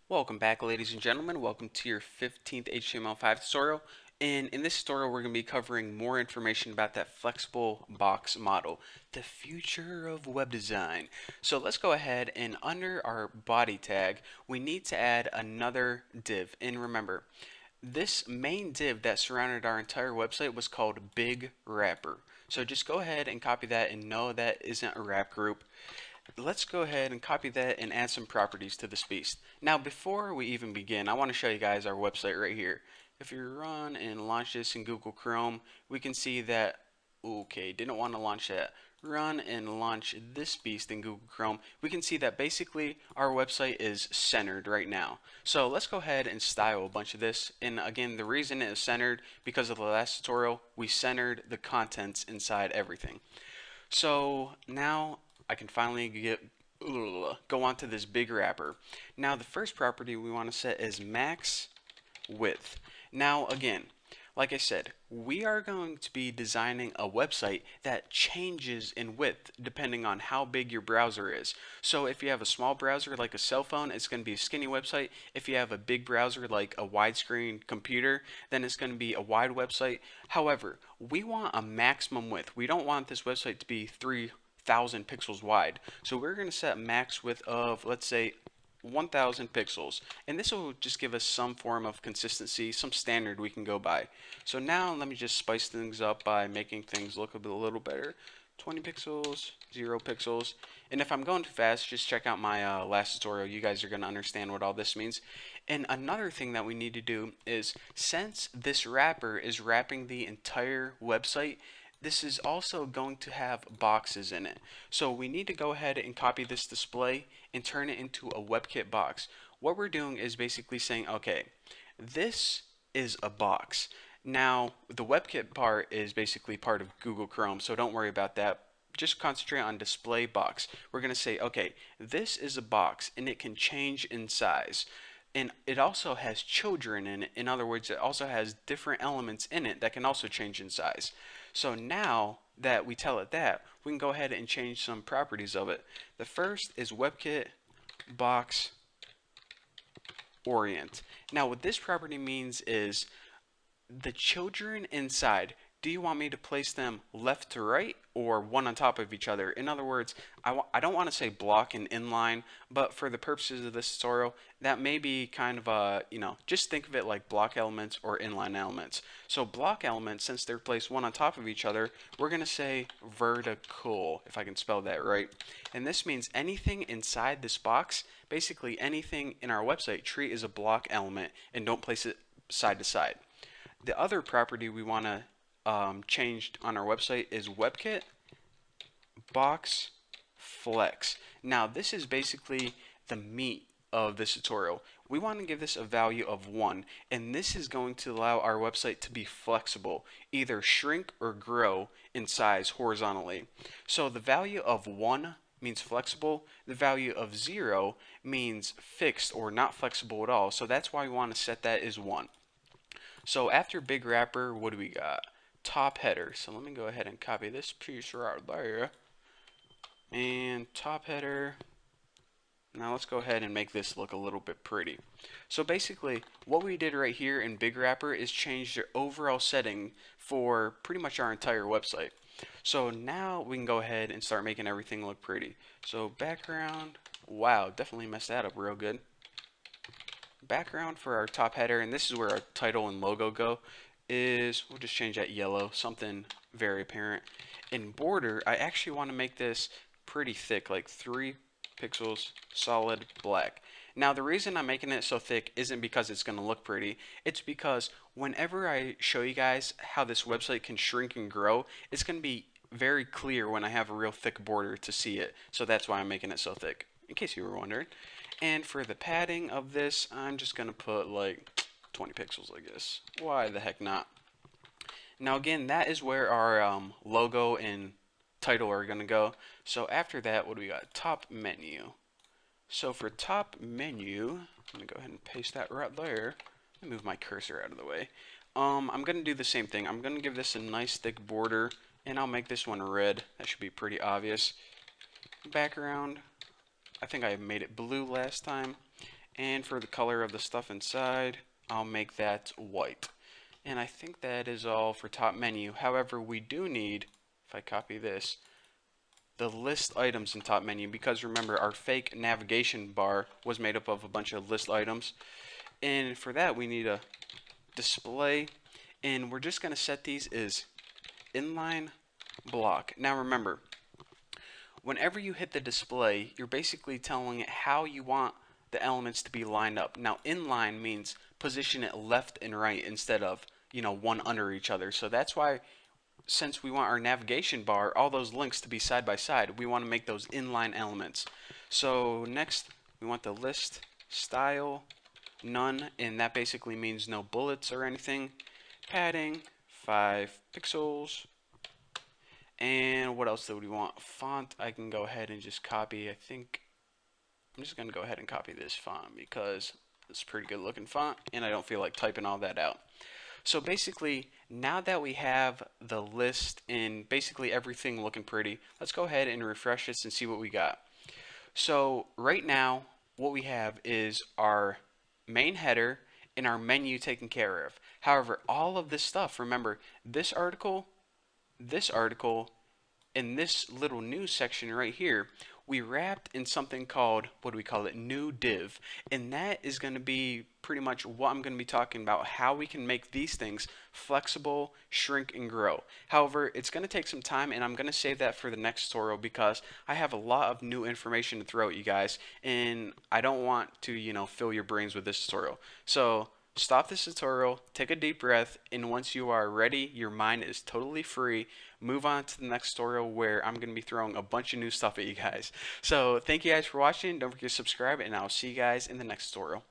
Welcome back, ladies and gentlemen. Welcome to your 15th HTML5 tutorial. And in this tutorial, we're going to be covering more information about that flexible box model, the future of web design. So let's go ahead and under our body tag, we need to add another div. And remember, this main div that surrounded our entire website was called Big Wrapper. So just go ahead and copy that and no, that isn't a wrap group. Let's go ahead and copy that and add some properties to this beast. Now before we even begin, I want to show you guys our website right here. If you run and launch this in Google Chrome, we can see that, okay, didn't want to launch that. Run and launch this beast in Google Chrome. We can see that basically our website is centered right now. So let's go ahead and style a bunch of this. And again, the reason it is centered, because of the last tutorial, we centered the contents inside everything. So now I can finally go on to this big wrapper. Now the first property we want to set is max width. Now again, like I said, we are going to be designing a website that changes in width depending on how big your browser is. So if you have a small browser like a cell phone, it's going to be a skinny website. If you have a big browser like a widescreen computer, then it's going to be a wide website. However, we want a maximum width. We don't want this website to be 3,000 pixels wide. So we're going to set a max width of, let's say, 1,000 pixels, and this will just give us some form of consistency, some standard we can go by. So now let me just spice things up by making things look a little better. 20 pixels, 0 pixels, and if I'm going too fast, just check out my last tutorial. You guys are going to understand what all this means. And another thing that we need to do is, since this wrapper is wrapping the entire website, this is also going to have boxes in it. So we need to go ahead and copy this display and turn it into a WebKit box. What we're doing is basically saying, okay, this is a box. Now, the WebKit part is basically part of Google Chrome, so don't worry about that. Just concentrate on display box. We're going to say, okay, this is a box and it can change in size. And it also has children in it. In other words, it also has different elements in it that can also change in size. So now that we tell it that, we can go ahead and change some properties of it. The first is WebKit box orient. Now what this property means is the children inside. Do you want me to place them left to right or one on top of each other? In other words, I don't want to say block and inline, but for the purposes of this tutorial, that may be kind of a, just think of it like block elements or inline elements. So block elements, since they're placed one on top of each other, we're going to say vertical, if I can spell that right. And this means anything inside this box, basically anything in our website, treat as a block element and don't place it side to side. The other property we want to changed on our website is WebKit box flex. Now this is basically the meat of this tutorial. We want to give this a value of 1, and this is going to allow our website to be flexible, either shrink or grow in size horizontally. So the value of 1 means flexible, the value of 0 means fixed or not flexible at all, so that's why we want to set that as 1. So after big wrapper, what do we got? Top header. So let me go ahead and copy this piece right there. And top header. Now let's go ahead and make this look a little bit pretty. So basically, what we did right here in Big Wrapper is change the overall setting for pretty much our entire website. So now we can go ahead and start making everything look pretty. So background, wow, definitely messed that up real good. Background for our top header, and this is where our title and logo go, is, we'll just change that yellow, something very apparent. In border, I actually want to make this pretty thick, like 3 pixels, solid black. Now the reason I'm making it so thick isn't because it's going to look pretty, it's because whenever I show you guys how this website can shrink and grow, it's going to be very clear when I have a real thick border to see it. So that's why I'm making it so thick, in case you were wondering. And for the padding of this, I'm just going to put like 20 pixels, I guess. Why the heck not? Now again, that is where our logo and title are going to go. So after that, what do we got? Top menu. So for top menu, I'm going to go ahead and paste that right there. Let me move my cursor out of the way. I'm going to do the same thing. I'm going to give this a nice thick border, and I'll make this one red. That should be pretty obvious. Background, I think I made it blue last time. And for the color of the stuff inside, I'll make that white. And I think that is all for top menu. However, we do need, if I copy this, the list items in top menu, because remember our fake navigation bar was made up of a bunch of list items. And for that we need a display, and we're just going to set these as inline block. Now remember, whenever you hit the display, you're basically telling it how you want the elements to be lined up. Now inline means position it left and right instead of, one under each other. So that's why, since we want our navigation bar, all those links to be side by side, we want to make those inline elements. So next we want the list style none, and that basically means no bullets or anything. Padding 5 pixels. And what else do we want? Font, I can go ahead and just copy. I think I'm just going to go ahead and copy this font because it's a pretty good looking font and I don't feel like typing all that out. So basically, now that we have the list and basically everything looking pretty, let's go ahead and refresh this and see what we got. So right now, what we have is our main header and our menu taken care of. However, all of this stuff, remember, this article, and this little news section right here, we wrapped in something called, what do we call it, new div. And that is going to be pretty much what I'm going to be talking about, how we can make these things flexible, shrink, and grow. However, it's going to take some time, and I'm going to save that for the next tutorial because I have a lot of new information to throw at you guys, and I don't want to, fill your brains with this tutorial. So stop this tutorial, take a deep breath, and once you are ready, your mind is totally free, move on to the next tutorial where I'm going to be throwing a bunch of new stuff at you guys. So thank you guys for watching. Don't forget to subscribe, and I'll see you guys in the next tutorial.